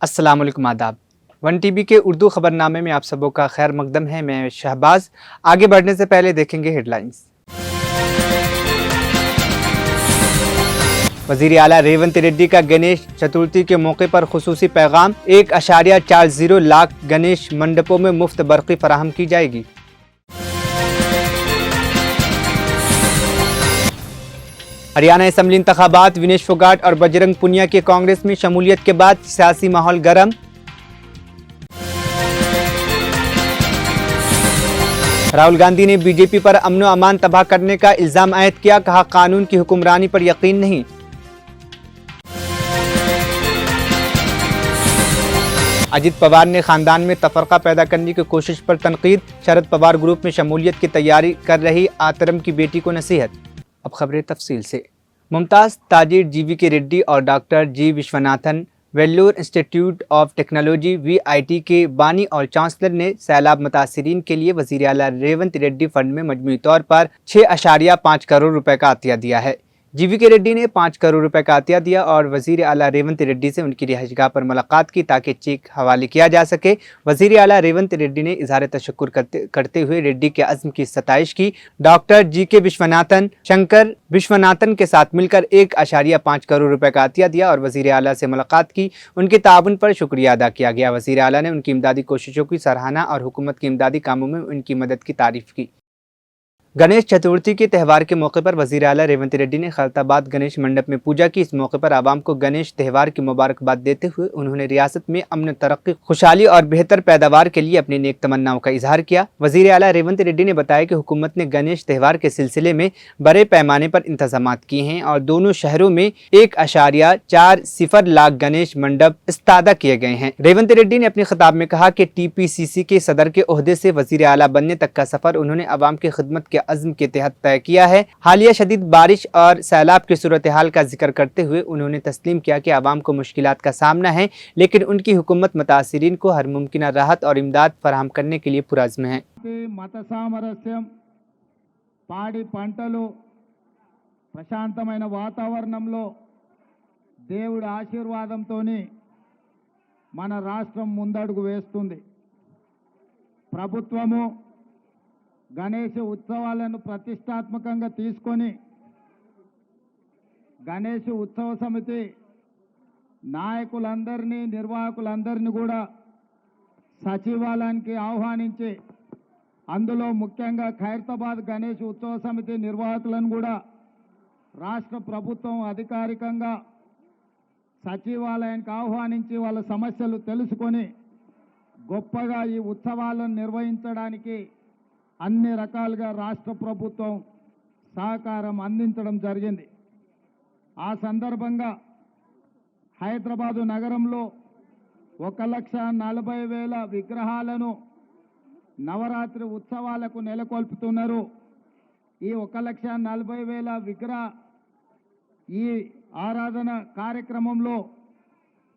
अस्सलाम वालेकुम आदाब। वन टीवी के उर्दू खबरनामे में आप सबों का खैर मकदम है। मैं शहबाज। आगे बढ़ने से पहले देखेंगे हेडलाइंस। वजीर आला रेवंत रेड्डी का गणेश चतुर्थी के मौके पर खुसूसी पैगाम। 1.40 लाख गणेश मंडपों में मुफ्त बरक़ी फराहम की जाएगी। हरियाणा असम्बली इंतखाबात। विनेश फोगाट और बजरंग पुनिया के कांग्रेस में शमूलियत के बाद सियासी माहौल गर्म। राहुल गांधी ने बीजेपी पर अमन व अमान तबाह करने का इल्जाम आयद किया। कहा, कानून की हुक्मरानी पर यकीन नहीं। अजित पवार ने खानदान में तफरका पैदा करने की कोशिश पर तनकीद। शरद पवार ग्रुप में शमूलियत की तैयारी कर रही आतरम की बेटी को नसीहत। अब खबरें तफसील से। मुमताज़ ताजिर GVK रेड्डी और doctor G Viswanathan Vellore Institute of Technology VIT के बानी और चांसलर ने सैलाब मुतासिरीन के लिए वज़ीर आला रेवंत रेड्डी फंड में मजमूई तौर पर 6.5 करोड़ रुपए का अतिया दिया है। GVK रेड्डी ने 5 करोड़ रुपए का अतिया दिया और वज़ीर आला रेवंत रेड्डी से उनकी रिहाइशगाह पर मुलाकात की ताकि चेक हवाले किया जा सके। वज़ीर आला रेवंत रेड्डी ने इजहार तशक्कुर करते हुए रेड्डी के अज़्म की सताइश की। डॉक्टर GK विश्वनाथन शंकर विश्वनाथन के साथ मिलकर 1.5 करोड़ रुपए का अतिया दिया और वज़ीर आला से मुलाकात की। उनके ताउन पर शुक्रिया अदा किया गया। वज़ीर आला ने उनकी इमदादी कोशिशों की सराहना और हुकूमत की इमदादी कामों में उनकी मदद की तारीफ की। गणेश चतुर्थी के त्यौहार के मौके पर वज़ीर आला रेवंत रेड्डी ने खैरताबाद गणेश मंडप में पूजा की। इस मौके पर आवाम को गणेश त्यौहार की मुबारकबाद देते हुए उन्होंने रियासत में अमन, तरक्की, खुशहाली और बेहतर पैदावार के लिए अपनी नेक तमन्नाओं का इजहार किया। वज़ीर आला रेवंत रेड्डी ने बताया कि हुकूमत ने गणेश त्यौहार के सिलसिले में बड़े पैमाने पर इंतजामात किए हैं और दोनों शहरों में 1.40 लाख गणेश मंडप इस्तादा किए गए हैं। रेवंत रेड्डी ने अपने खिताब में कहा कि TPCC के सदर के ओहदे से वज़ीर आला बनने तक का सफर उन्होंने अवाम की खिदमत के अज़्म के तहत तय किया है। हालिया शदीद बारिश और सैलाब की सूरत हाल का जिक्र करते हुए उन्होंने तस्लीम किया कि आवाम को मुश्किलात का सामना है, लेकिन उनकी हुकूमत मुतासिरीन को हर मुमकिन राहत और इमदाद फराहम करने के लिए पुरज़्म है। मत सामरस्यम, पाड़ी पंटलु, ప్రశాంతమైన వాతావరణంలో దేవుడి ఆశీర్వాదంతోని మన రాష్ట్రం ముందడుగు వేస్తుంది. ప్రభుత్వము గణేశ ఉత్సవాలను ప్రతిష్టాత్మకంగా తీసుకొని గణేశ ఉత్సవ సమితి నాయకులందరినీ, నిర్వాహకులందరినీ కూడా సచివాలయానికి ఆహ్వానించి అందులో ముఖ్యంగా ఖైరతాబాద్ గణేశ ఉత్సవ సమితి నిర్వాహకులను కూడా రాష్ట్ర ప్రభుత్వం అధికారికంగా సచివాలయానికి ఆహ్వానించి వాళ్ళ సమస్యలు తెలుసుకొని గొప్పగా ఈ ఉత్సవాలను నిర్వహించడానికి అన్ని రకాలుగా రాష్ట్ర ప్రభుత్వం సహకారం అందించడం జరిగింది. ఆ సందర్భంగా హైదరాబాదు నగరంలో 1,40,000 విగ్రహాలను నవరాత్రి ఉత్సవాలకు నెలకొల్పుతున్నారు. ఈ 1,40,000 విగ్రహ ఈ ఆరాధన కార్యక్రమంలో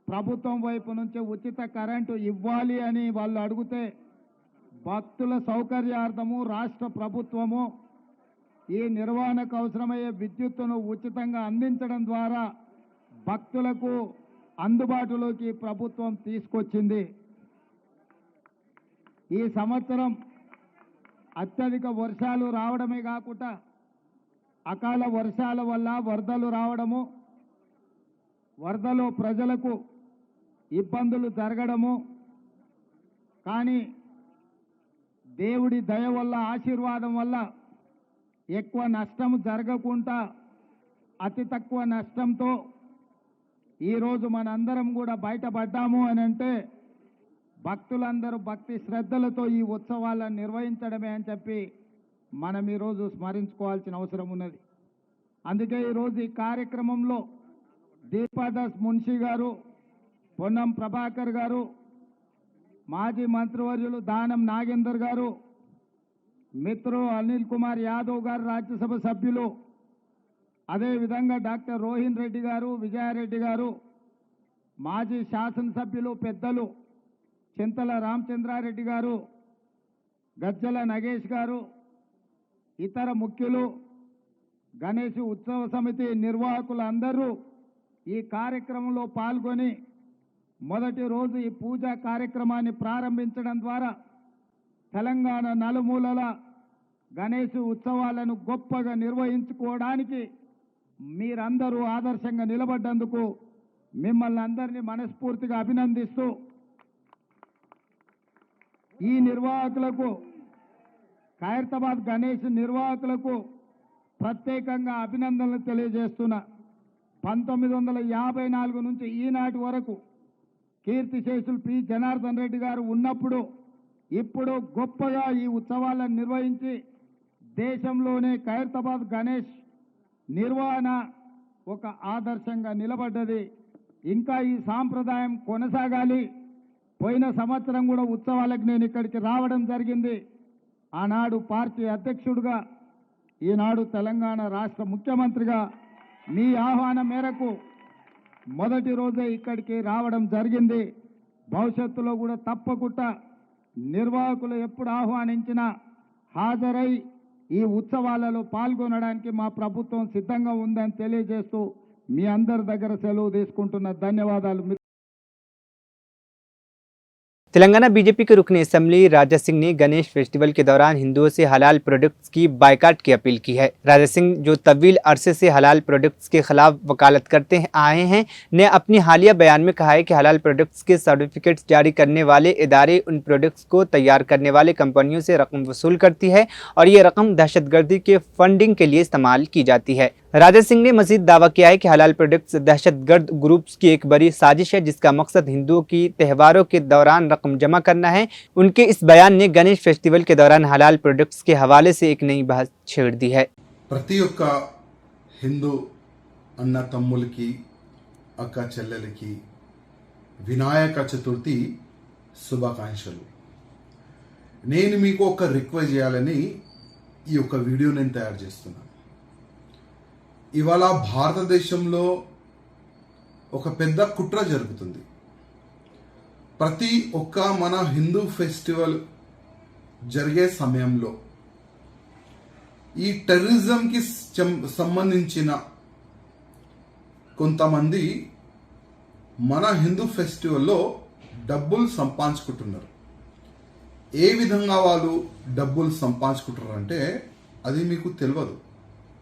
ప్రభుత్వం వైపు నుంచి ఉచిత కరెంటు ఇవ్వాలి అని వాళ్ళు అడిగితే భక్తుల సౌకర్యార్థము రాష్ట్ర ప్రభుత్వము ఈ నిర్వహణకు అవసరమయ్యే విద్యుత్తును ఉచితంగా అందించడం ద్వారా భక్తులకు అందుబాటులోకి ప్రభుత్వం తీసుకొచ్చింది. ఈ సంవత్సరం అత్యధిక వర్షాలు రావడమే కాకుండా అకాల వర్షాల వల్ల వరదలు రావడము, వరదలో ప్రజలకు ఇబ్బందులు జరగడము, కానీ దేవుడి దయ వల్ల, ఆశీర్వాదం వల్ల ఎక్కువ నష్టం జరగకుండా అతి తక్కువ నష్టంతో ఈరోజు మనందరం కూడా బయటపడ్డాము అని అంటే భక్తులందరూ భక్తి శ్రద్ధలతో ఈ ఉత్సవాలను నిర్వహించడమే అని చెప్పి మనం ఈరోజు స్మరించుకోవాల్సిన అవసరం ఉన్నది. అందుకే ఈరోజు ఈ కార్యక్రమంలో దీపాదాస్ మున్షి గారు, పొన్నం ప్రభాకర్ గారు, మాజీ మంత్రివర్యులు దానం నాగేందర్ గారు, మిత్రు అనిల్ కుమార్ యాదవ్ గారు, రాజ్యసభ సభ్యులు, అదేవిధంగా డాక్టర్ రోహిన్ రెడ్డి గారు, విజయారెడ్డి గారు, మాజీ శాసనసభ్యులు పెద్దలు చింతల రామచంద్రారెడ్డి గారు, గజ్జల నగేష్ గారు, ఇతర ముఖ్యులు, గణేష్ ఉత్సవ సమితి నిర్వాహకులు అందరూ ఈ కార్యక్రమంలో పాల్గొని మొదటి రోజు ఈ పూజా కార్యక్రమాన్ని ప్రారంభించడం ద్వారా తెలంగాణ నలుమూలల గణేష్ ఉత్సవాలను గొప్పగా నిర్వహించుకోవడానికి మీరందరూ ఆదర్శంగా నిలబడ్డందుకు మిమ్మల్ని అందరినీ మనస్ఫూర్తిగా అభినందిస్తూ ఈ నిర్వాహకులకు ఖైరతాబాద్ గణేష్ నిర్వాహకులకు ప్రత్యేకంగా అభినందనలు తెలియజేస్తున్నా. 1954 నుంచి ఈనాటి వరకు కీర్తిశేషులు పి జనార్దన్ రెడ్డి గారు ఉన్నప్పుడు ఇప్పుడు గొప్పగా ఈ ఉత్సవాలను నిర్వహించి దేశంలోనే ఖైరతాబాద్ గణేష్ నిర్వహణ ఒక ఆదర్శంగా నిలబడ్డది. ఇంకా ఈ సాంప్రదాయం కొనసాగాలి. పోయిన సంవత్సరం కూడా ఉత్సవాలకు నేను ఇక్కడికి రావడం జరిగింది. ఆనాడు పార్టీ అధ్యక్షుడిగా, ఈనాడు తెలంగాణ రాష్ట్ర ముఖ్యమంత్రిగా మీ ఆహ్వానం మేరకు మొదటి రోజే ఇక్కడికి రావడం జరిగింది. భవిష్యత్తులో కూడా తప్పకుండా నిర్వాహకులు ఎప్పుడు ఆహ్వానించినా హాజరై ఈ ఉత్సవాలలో పాల్గొనడానికి మా ప్రభుత్వం సిద్ధంగా ఉందని తెలియజేస్తూ మీ అందరి దగ్గర సెలవు తీసుకుంటున్న. ధన్యవాదాలు. तेलंगाना बीजेपी के रुकन असेंबली राजा सिंह ने गणेश फेस्टिवल के दौरान हिंदुओं से हलाल प्रोडक्ट्स की बायकाट की अपील की है। राजा सिंह, जो तवील अरसे से हलाल प्रोडक्ट्स के खिलाफ वकालत करते आए हैं, ने अपनी हालिया बयान में कहा है कि हलाल प्रोडक्ट्स के सर्टिफिकेट्स जारी करने वाले इदारे उन प्रोडक्ट्स को तैयार करने वाले कंपनियों से रकम वसूल करती है और ये रकम दहशतगर्दी के फंडिंग के लिए इस्तेमाल की जाती है। राजा सिंह ने मजीद दावा किया है कि हलाल प्रोडक्ट्स दहशतगर्द ग्रुप्स की एक बड़ी साजिश है जिसका मकसद हिंदुओं की त्योहारों के दौरान रकम जमा करना है। उनके इस बयान ने गणेश फेस्टिवल के दौरान हलाल प्रोडक्ट्स के हवाले से एक नई बहस छेड़ दी है। ప్రతి ఒక్క హిందూ అన్న తమ్ములకి అక్క చెల్లెలకి వినాయక చతుర్థి శుభాకాంక్షలు. నేను మీకు ఒక రిక్వెస్ట్ చేయాలని ఈ యొక్క వీడియో నేను తయారు చేస్తున్నాను. ఇవాళ భారతదేశంలో ఒక పెద్ద కుట్ర జరుగుతుంది. ప్రతి ఒక్క మన హిందూ ఫెస్టివల్ జరిగే సమయంలో ఈ టెర్రరిజంకి సంబంధించిన కొంతమంది మన హిందూ ఫెస్టివల్లో డబ్బులు సంపాదించుకుంటున్నారు. ఏ విధంగా వాళ్ళు డబ్బులు సంపాదించుకుంటారంటే అది మీకు తెలియదు,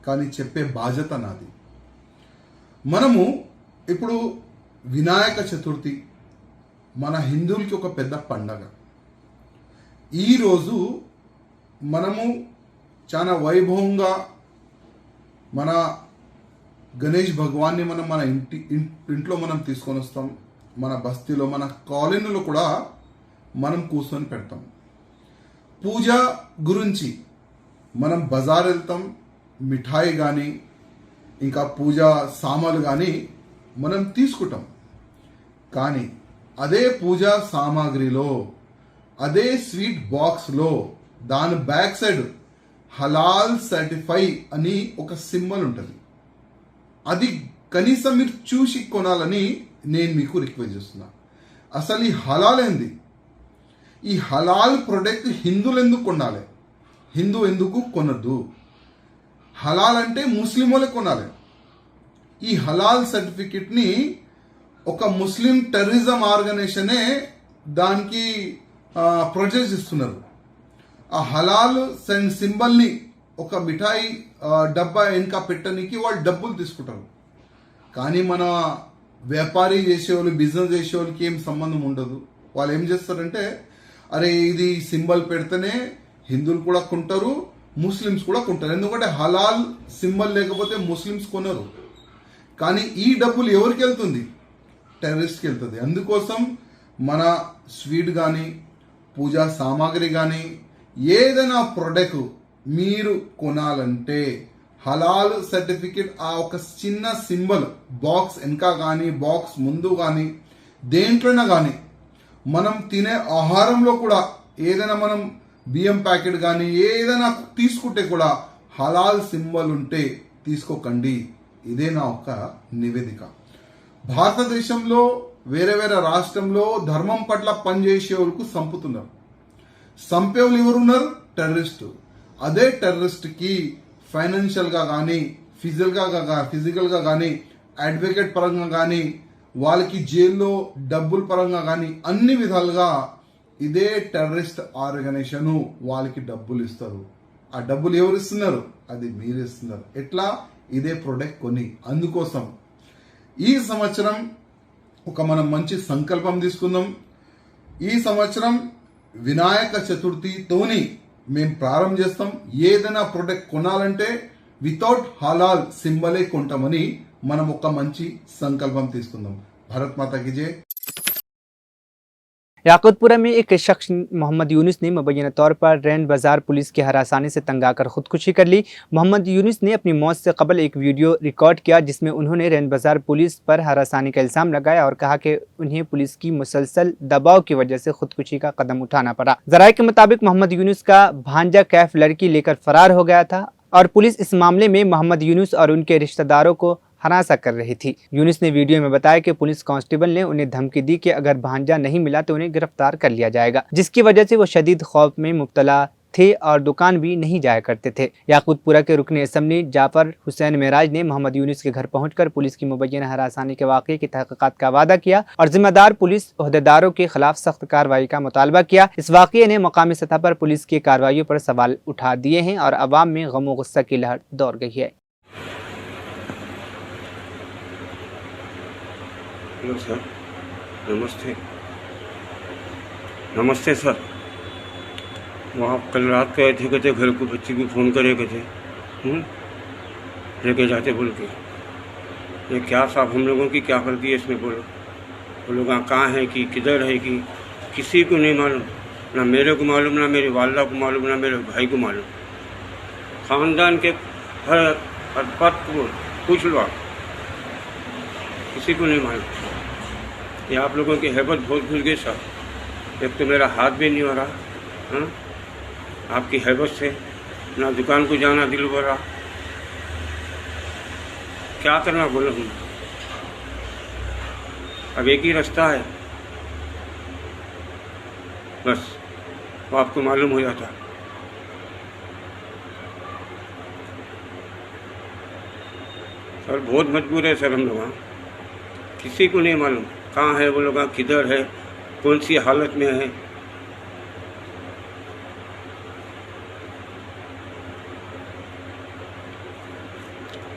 కానీ చెప్పే బాధ్యత నాది. మనము ఇప్పుడు వినాయక చతుర్థి మన హిందువులకి ఒక పెద్ద పండగ. ఈరోజు మనము చాలా వైభవంగా మన గణేష్ భగవాన్ని మన ఇంట్లో మనం తీసుకొని వస్తాం. మన బస్తీలో, మన కాలనీలో కూడా మనం కూర్చొని పెడతాం. పూజ గురించి మనం బజార్ వెళ్తాం, మిఠాయి కానీ ఇంకా పూజా సామాన్లు కానీ మనం తీసుకుంటాం. కానీ అదే పూజా సామాగ్రిలో, అదే స్వీట్ బాక్స్లో దాని బ్యాక్ సైడ్ హలాల్ సర్టిఫై అని ఒక సింబల్ ఉంటుంది. అది కనీసం మీరు చూసి కొనాలని నేను మీకు రిక్వెస్ట్ చేస్తున్నా. అసలు ఈ హలాల్ ఏంది? ఈ హలాల్ ప్రొడక్ట్ హిందువులు ఎందుకు కొనాలి? హిందూ ఎందుకు కొనద్దు? హలాల్ అంటే ముస్లిం వాళ్ళే కొనాలి. ఈ హలాల్ సర్టిఫికెట్ని ఒక ముస్లిం టెర్రరిజం ఆర్గనైజేషనే దానికి ప్రొజెక్ట్ ఇస్తున్నారు. ఆ హలాల్ సింబల్ని ఒక మిఠాయి డబ్బా వెనుక పెట్టడానికి వాళ్ళు డబ్బులు తీసుకుంటారు. కానీ మన వ్యాపారీ చేసేవాళ్ళు, బిజినెస్ చేసేవాళ్ళకి ఏం సంబంధం ఉండదు. వాళ్ళు ఏం చేస్తారంటే, అరే ఇది సింబల్ పెడితేనే హిందువులు కూడా కొంటారు, ముస్లిమ్స్ కూడా కొంటారు. ఎందుకంటే హలాల్ సింబల్ లేకపోతే ముస్లిమ్స్ కొనరు. కానీ ఈ డబ్బులు ఎవరికి వెళ్తుంది? టెర్రరిస్ట్కి వెళ్తుంది. అందుకోసం మన స్వీట్ కానీ, పూజా సామాగ్రి కానీ, ఏదైనా ప్రొడక్ట్ మీరు కొనాలంటే హలాల్ సర్టిఫికెట్ ఆ ఒక చిన్న సింబల్ బాక్స్ వెనక కానీ, బాక్స్ ముందు కానీ, దేంట్లోనే కానీ, మనం తినే ఆహారంలో కూడా ఏదైనా మనం బియ్యం ప్యాకెట్ కానీ ఏదైనా తీసుకుంటే కూడా హలాల్ సింబల్ ఉంటే తీసుకోకండి. ఇదే నా ఒక నివేదిక. భారతదేశంలో వేరే వేరే రాష్ట్రంలో ధర్మం పట్ల పనిచేసే వాళ్ళకు చంపుతున్నారు. చంపేవాళ్ళు ఎవరున్నారు? టెర్రరిస్టు. అదే టెర్రరిస్ట్కి ఫైనాన్షియల్గా కానీ, ఫిజికల్గా కానీ, అడ్వకేట్ పరంగా కానీ వాళ్ళకి జైల్లో డబ్బుల పరంగా కానీ అన్ని విధాలుగా ఇదే టెర్రరిస్ట్ ఆర్గనైజేషన్ వాళ్ళకి డబ్బులు ఇస్తారు. ఆ డబ్బులు ఎవరు ఇస్తున్నారు? అది మీరు ఇస్తున్నారు. ఎట్లా? ఇదే ప్రొడక్ట్ కొని. అందుకోసం ఈ సంవత్సరం ఒక మనం మంచి సంకల్పం తీసుకుందాం. ఈ సంవత్సరం వినాయక చతుర్థితోని మేము ప్రారంభం చేస్తాం. ఏదైనా ప్రొడక్ట్ కొనాలంటే వితౌట్ హలాల్ సింబలే కొంటామని మనం ఒక మంచి సంకల్పం తీసుకుందాం. భారత్ మాతా की जय. याकूतपुरा में एक शख्स मोहम्मद यूनुस ने मुबैना तौर पर रैन बाजार पुलिस की हरासानी से तंग आकर खुदकुशी कर ली। मोहम्मद यूनुस ने अपनी मौत से कबल एक वीडियो रिकॉर्ड किया जिसमें उन्होंने रैन बाजार पुलिस पर हरासानी का इल्ज़ाम लगाया और कहा कि उन्हें पुलिस की मुसलसल दबाव की वजह से खुदकुशी का कदम उठाना पड़ा। ज़राए के मुताबिक मोहम्मद यूनुस का भांजा कैफ लड़की लेकर फरार हो गया था और पुलिस इस मामले में मोहम्मद यूनुस और उनके रिश्तेदारों को हरासा कर रही थी। यूनुस ने वीडियो में बताया कि पुलिस कांस्टेबल ने उन्हें धमकी दी कि अगर भांजा नहीं मिला तो उन्हें गिरफ्तार कर लिया जाएगा, जिसकी वजह से वो शदीद खौफ में मुब्तला थे और दुकान भी नहीं जाया करते थे। याकूतपुरा के रुकन असम्बली जाफर हुसैन मेराज ने मोहम्मद यूनुस के घर पहुंचकर पुलिस की मुबैना हरासानी के वाक़े की तहक़ीक़ात का वादा किया और जिम्मेदार पुलिस ओहदेदारों के खिलाफ सख्त कार्रवाई का मुतालबा किया। इस वाक़े ने मकामी सतह पर पुलिस की कार्रवाइयों पर सवाल उठा दिए हैं और अवाम में गम व गुस्सा की लहर दौड़ गई है। हेलो सर, नमस्ते। नमस्ते सर। वहाँ कल रात को आए थे, कहते घर को बच्ची को फ़ोन करे कहते लेके जाते बोल के। ये क्या साहब हम लोगों की क्या गलती है इसमें? बोलो वो लोग कहाँ हैं कि किधर है कि किसी को नहीं मालूम। ना मेरे को मालूम, ना मेरी वालदा को मालूम, ना मेरे भाई को मालूम। ख़ानदान के हर बात को पूछ लो आप, किसी को नहीं मालूम। ये आप लोगों की हैबत बहुत भूल गई साहब। एक तो मेरा हाथ भी नहीं हो रहा, हाँ, आपकी हैबत से ना दुकान को जाना दिल हो रहा। क्या करना बोलो हम? अब एक ही रास्ता है, बस वो आपको मालूम हो जाता। सर बहुत मजबूर है सर हम लोग। हाँ, किसी को नहीं मालूम कहाँ है वो लोग, किधर है, कौन सी हालत में है।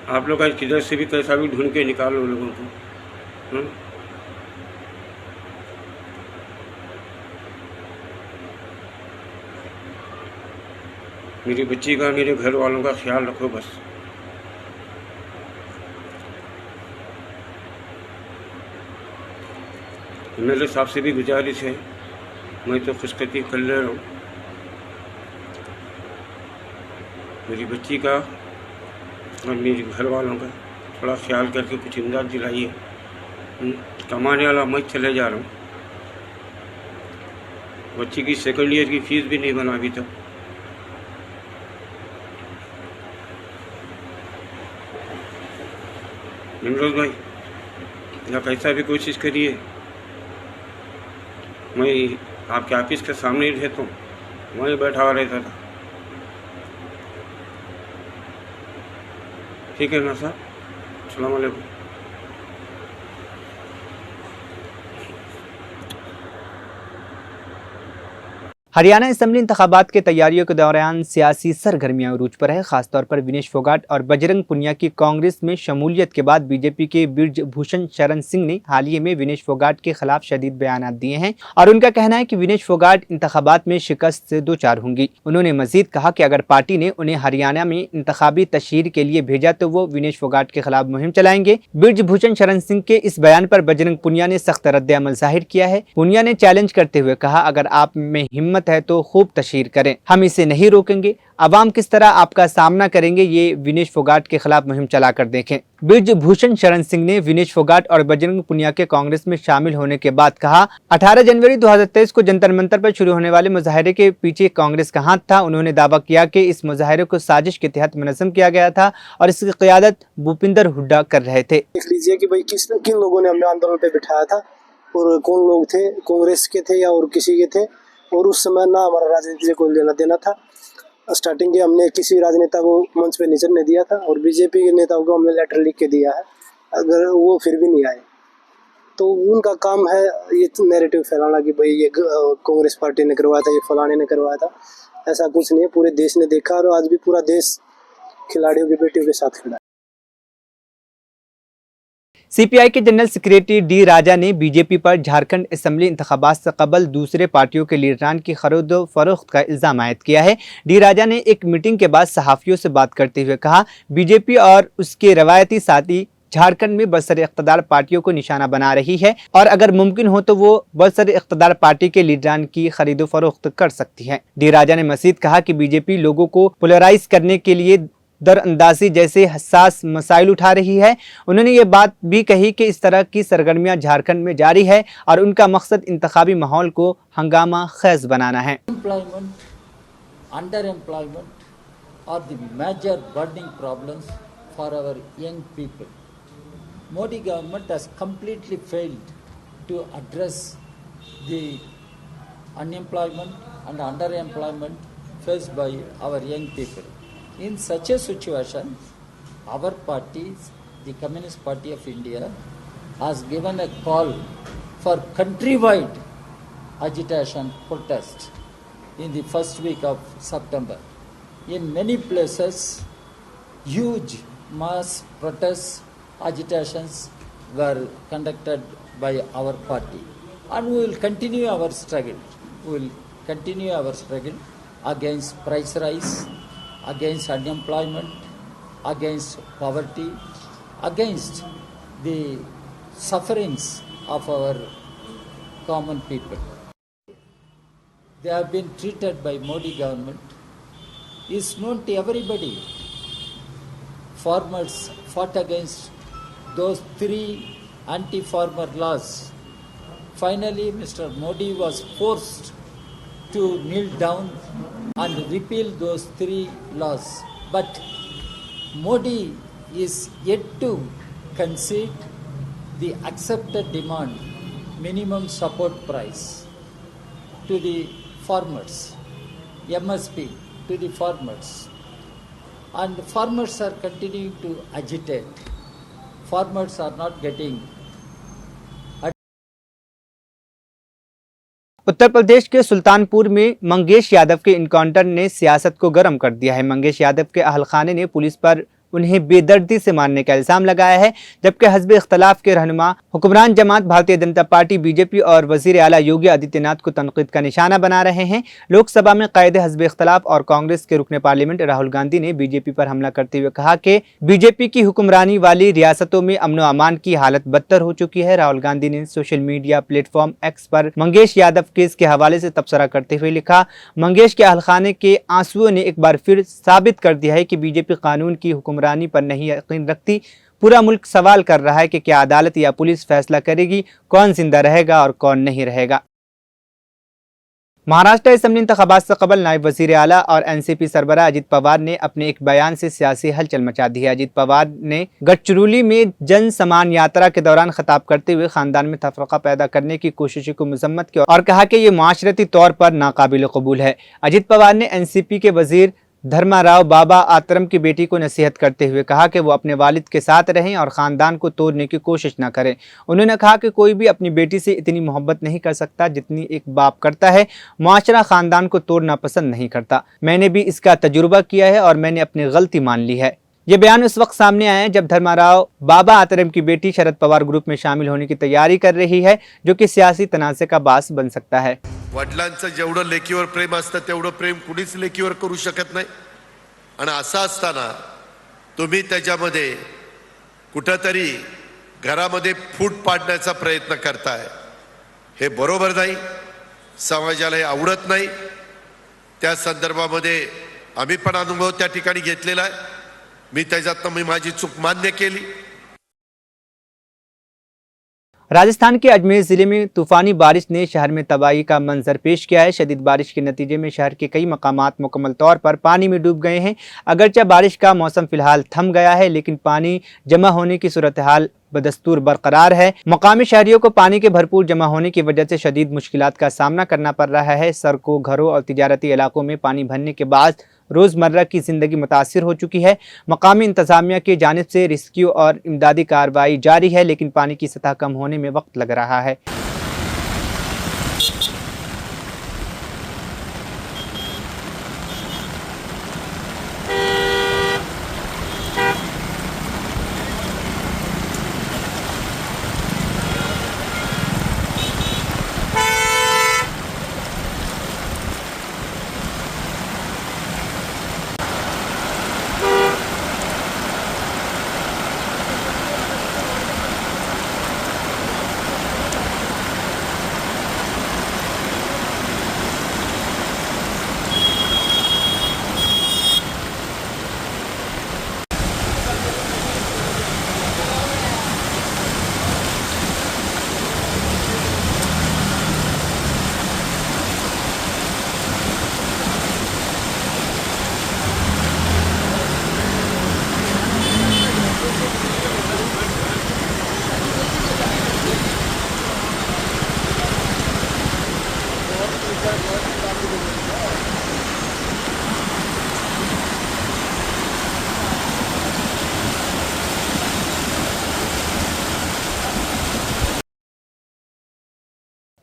आप लोग आज किधर से भी कैसा भी ढूंढ के निकालो लोगों को। मेरी बच्ची का, मेरे घर वालों का ख्याल रखो बस। मेरे साहब से भी गुजारिश है, मैं तो खुशखती कर ले रहा हूँ, मेरी बच्ची का और मेरे घर वालों का थोड़ा ख्याल करके कुछ इमदाद दिलाइए। कमाने वाला मैं चले जा रहा हूँ। बच्ची की सेकंड ईयर की फीस भी नहीं बना अभी तक। निमरोज भाई, या कैसा भी कोशिश करिए। मैं आपके ऑफिस के सामने ही रहता हूँ, वहीं बैठा हुआ रहता था। ठीक है ना सर? अस्सलाम वालेकुम। हरियाणा असम्बली इंतखाबात के तैयारियों के दौरान सियासी सरगर्मियां उरूज पर है। खासतौर पर विनेश फोगाट और बजरंग पुनिया की कांग्रेस में शमूलियत के बाद बीजेपी के बिरज भूषण शरण सिंह ने हाल ही में विनेश फोगाट के खिलाफ शदीद बयान दिए हैं और उनका कहना है कि विनेश फोगाट इंतखाबात में शिकस्त से दो चार होंगी। उन्होंने मजीद कहा कि अगर पार्टी ने उन्हें हरियाणा में इंतखाबी तशहीर के लिए भेजा तो वो विनेश फोगाट के खिलाफ मुहिम चलाएंगे। बिरज भूषण शरण सिंह के इस बयान पर बजरंग पुनिया ने सख्त रद्द अमल जाहिर किया है। पुनिया ने चैलेंज करते हुए कहा, अगर आप में हिम्मत है तो खूब तशहीर करें, हम इसे नहीं रोकेंगे। अवाम किस तरह आपका सामना करेंगे ये विनेश फोगाट के खिलाफ मुहिम चलाकर देखें। बिरज भूषण शरण सिंह ने विनेश फोगाट और बजरंग पुनिया के कांग्रेस में शामिल होने के बाद कहा, 18 जनवरी 2023 को जंतर मंतर पर शुरू होने वाले मुजाहरे के पीछे कांग्रेस का हाथ था। उन्होंने दावा किया कि इस मुजाहरे को साजिश के तहत मुनज़्ज़म किया गया था और इसकी क़यादत भूपिंदर हुड्डा कर रहे थे। देख लीजिए कि भाई किन लोगों ने हमें आंदोलन पे बिठाया था और कौन लोग थे, कांग्रेस के थे या और किसी के थे। और उस समय ना हमारा राजनीति से कोई लेना देना था। स्टार्टिंग के हमने किसी राजनेता को मंच पे नहीं चढ़ने दिया था और बीजेपी के नेताओं को हमने लेटर लिख के दिया है, अगर वो फिर भी नहीं आए तो उनका काम है ये नैरेटिव फैलाना कि भाई ये कांग्रेस पार्टी ने करवाया था, ये फलाने ने करवाया था। ऐसा कुछ नहीं है, पूरे देश ने देखा और आज भी पूरा देश खिलाड़ियों की बेटियों के साथ खड़ा है। सीपीआई के जनरल सेक्रेटरी डी राजा ने बीजेपी पर झारखंड असेंबली इंतखाबात से कबल दूसरे पार्टियों के लीडरान की खरीद फरोख्त का इल्जाम आयद किया है। डी राजा ने एक मीटिंग के बाद सहाफियों से बात करते हुए कहा, बीजेपी और उसके रवायती साथी झारखंड में बरसरे इख्तदार पार्टियों को निशाना बना रही है और अगर मुमकिन हो तो वो बरसरे इख्तदार पार्टी के लीडरान की खरीदो फरोख्त कर सकती है। डी राजा ने मजीद कहा कि बीजेपी लोगों को पोलराइज करने के लिए दरअंदाजी जैसे हसास मसाइल उठा रही है। उन्होंने ये बात भी कही कि इस तरह की सरगर्मियां झारखंड में जारी है और उनका मकसद इंतखाबी माहौल को हंगामा खेज बनाना है। Employment, underemployment are the major burning problems for our young people. Modi government has completely failed to address the unemployment and underemployment faced by our young people. In such a situation, our party, the Communist Party of India, has given a call for countrywide agitation protest in the first week of September. In many places, huge mass protests, agitations were conducted by our party. And we will continue our struggle. We will continue our struggle against price rise, against unemployment, against poverty, against the sufferings of our common people. They have been treated by Modi government is known to everybody. Farmers fought against those 3 anti-farmer laws. Finally, Mr. Modi was forced to kneel down and repeal those 3 laws. But Modi is yet to concede the accepted demand, minimum support price, to the farmers, MSP to the farmers. And farmers are continuing to agitate. Farmers are not getting. Uttar Pradesh के सुल्तानपुर में मंगेश यादव के encounter ने सियासत को गर्म कर दिया है। मंगेश यादव के अहलखाने ने पुलिस पर उन्हें बेदर्दी से मारने का इल्जाम लगाया है, जबकि हज़्ब इख्तलाफ के रहनुमा हुक्मरान जमात भारतीय जनता पार्टी बीजेपी और वजीर आला योगी आदित्यनाथ को तनकीद का निशाना बना रहे हैं। लोकसभा में कायदे हज़्ब इख्तलाफ और कांग्रेस के रुकने पार्लियामेंट राहुल गांधी ने बीजेपी पर हमला करते हुए कहा कि बीजेपी की हुक्मरानी वाली रियासतों में अमन व अमान की हालत बदतर हो चुकी है। राहुल गांधी ने सोशल मीडिया प्लेटफॉर्म एक्स पर मंगेश यादव केस के हवाले से तबसरा करते हुए लिखा, मंगेश के अहलखाने के आंसुओं ने एक बार फिर साबित कर दिया है कि बीजेपी कानून की हुक्मरानी पर नहीं यकीन रखती। पूरा मुल्क सवाल कर रहा है कि क्या अदालत या पुलिस फैसला करेगी कौन जिंदा रहेगा और कौन नहीं रहेगा। महाराष्ट्र असेंबली इंतखाबात से कबल नायब वजीर आला और एनसीपी सरबराह अजित पवार ने अपने एक बयान से सियासी हलचल मचा दी है। अजित पवार ने गढ़चिरौली में जन समान यात्रा के दौरान खिताब करते हुए खानदान में तफरका पैदा करने की कोशिशों को मजम्मत की और कहा कि ये माशरती तौर पर नाकाबिल कबूल है। अजित पवार ने एनसीपी के वजीर धर्माराव बाबा आतरम की बेटी को नसीहत करते हुए कहा कि वो अपने वालिद के साथ रहें और ख़ानदान को तोड़ने की कोशिश न करें। उन्होंने कहा कि कोई भी अपनी बेटी से इतनी मोहब्बत नहीं कर सकता जितनी एक बाप करता है। मुआशरा ख़ानदान को तोड़ना पसंद नहीं करता। मैंने भी इसका तजुर्बा किया है और मैंने अपनी गलती मान ली है। ये बयान उस वक्त सामने आया जब धर्माराव बाबा आतरम की बेटी शरद पवार ग्रुप में शामिल होने की तैयारी कर रही है, जो कि सियासी तनाज़े का बास बन सकता है। वडिलांचं जेवढं लेकीवर प्रेम असतं तेवढं प्रेम कुणीच लेकीवर करू शकत नाही आणि असं असताना तुम्ही त्याच्यामध्ये कुठेतरी घरामध्ये फूट पाडण्याचा प्रयत्न करताय, हे बरोबर नाही, समाजाला हे आवडत नाही। त्या संदर्भामध्ये आम्ही पण अनुभव त्या ठिकाणी घेतलेला आहे। मी त्याच्यातनं मी माझी चूक मान्य केली। राजस्थान के अजमेर जिले में तूफानी बारिश ने शहर में तबाही का मंजर पेश किया है। शदीद बारिश के नतीजे में शहर के कई मकामात मुकम्मल तौर पर पानी में डूब गए हैं। अगरचे बारिश का मौसम फिलहाल थम गया है, लेकिन पानी जमा होने की सूरत हाल बदस्तूर बरकरार है। मकामी शहरियों को पानी के भरपूर जमा होने की वजह से शदीद मुश्किलात का सामना करना पड़ रहा है। सड़कों, घरों और तिजारती इलाकों में पानी भरने के बाद रोज़मर्रा की ज़िंदगी मुतासिर हो चुकी है। मकामी इंतज़ामिया की जानिब से रेस्क्यू और इमदादी कार्रवाई जारी है, लेकिन पानी की सतह कम होने में वक्त लग रहा है।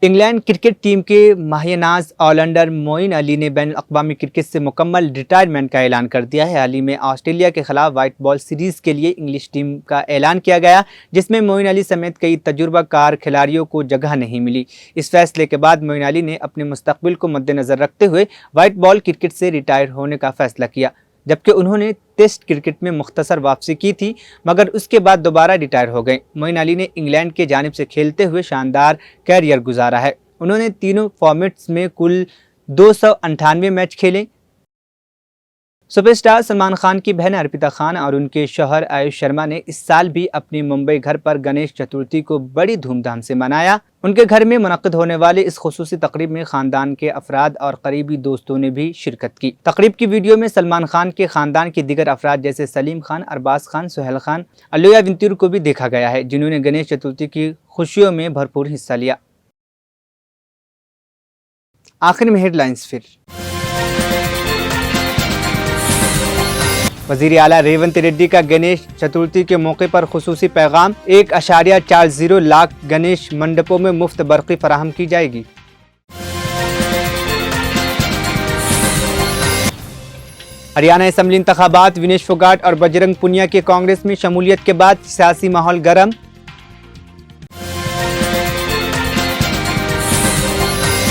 इंग्लैंड क्रिकेट टीम के माहिर-ए-नाज़ ऑलराउंडर मोइन अली ने बैन-अ-अक़वामी क्रिकेट से मुकम्मल रिटायरमेंट का ऐलान कर दिया है। हाल ही में ऑस्ट्रेलिया के खिलाफ वाइट बॉल सीरीज़ के लिए इंग्लिश टीम का ऐलान किया गया, जिसमें मोइन अली समेत कई तजुर्बाकार खिलाड़ियों को जगह नहीं मिली। इस फैसले के बाद मोइन अली ने अपने मुस्तकबिल को मद्देनज़र रखते हुए वाइट बॉल क्रिकेट से रिटायर होने का फैसला किया, जबकि उन्होंने टेस्ट क्रिकेट में मुख्तसर वापसी की थी, मगर उसके बाद दोबारा रिटायर हो गए। मोइन अली ने इंग्लैंड के जानिब से खेलते हुए शानदार कैरियर गुजारा है। उन्होंने तीनों फॉर्मेट्स में कुल 298 मैच खेले। सुपरस्टार सलमान खान की बहन अर्पिता खान और उनके शौहर आयुष शर्मा ने इस साल भी अपनी मुंबई घर पर गणेश चतुर्थी को बड़ी धूमधाम से मनाया। उनके घर में मुनक्किद होने वाले इस खुसूसी तकरीब में खानदान के अफराद और करीबी दोस्तों ने भी शिरकत की। तकरीब की वीडियो में सलमान खान के खानदान के दीगर अफराद जैसे सलीम खान, अरबाज खान, सुहेल खान, अलिया विंतूर को भी देखा गया है, जिन्होंने गणेश चतुर्थी की खुशियों में भरपूर हिस्सा लिया। आखिर में हेडलाइंस फिर। वज़ीर आला रेवंत रेड्डी का गणेश चतुर्थी के मौके पर खुसूसी पैगाम, 1.40 लाख गणेश मंडपों में मुफ्त बरक़ी फराहम की जाएगी। हरियाणा असम्बली इंतखाबात, विनेश फोगाट और बजरंग पुनिया के कांग्रेस में शमूलियत के बाद सियासी माहौल गर्म।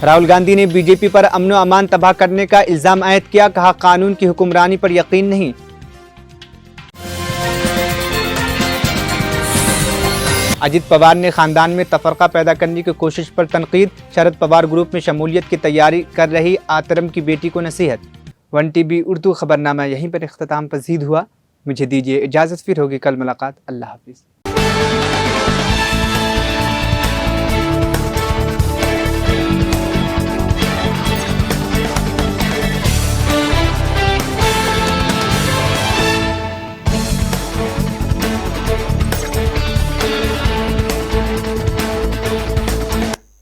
राहुल गांधी ने बीजेपी पर अमन व अमान तबाह करने का इल्जाम आयद किया, कहा कानून की हुक्मरानी पर यकीन नहीं। अजित पवार ने खानदान में तफरका पैदा करने की कोशिश पर तनकीद, शरद पवार ग्रुप में शमूलियत की तैयारी कर रही आतरम की बेटी को नसीहत। 1 TV उर्दू खबरनामा यहीं पर इख्तिताम पजीद हुआ। मुझे दीजिए इजाज़त, फिर होगी कल मुलाकात। अल्लाह हाफिज़।